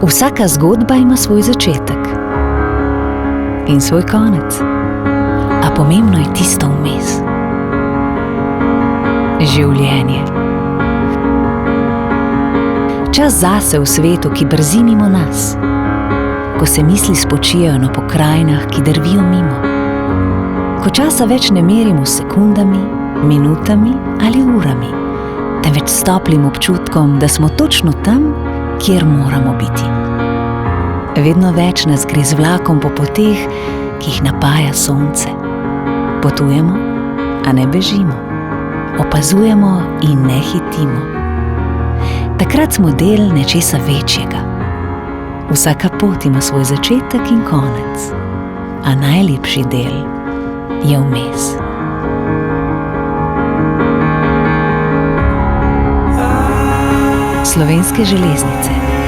Vsaka zgodba ima svoj začetek in svoj konec, a pomembno je tisto vmes. Življenje. Čas zase v svetu, ki brzi mimo nas, ko se misli spočijejo na pokrajinah, ki drvijo mimo, ko časa več ne merimo s sekundami, minutami ali urami, temveč s toplim občutkom, da smo točno tam, kjer moramo biti. Vedno več nas gre z vlakom po poteh, ki jih napaja sonce. Potujemo, a ne bežimo. Opazujemo in ne hitimo. Takrat smo del nečesa večjega. Vsaka pot ima svoj začetek in konec, a najlepši del je vmes. Slovenske železnice.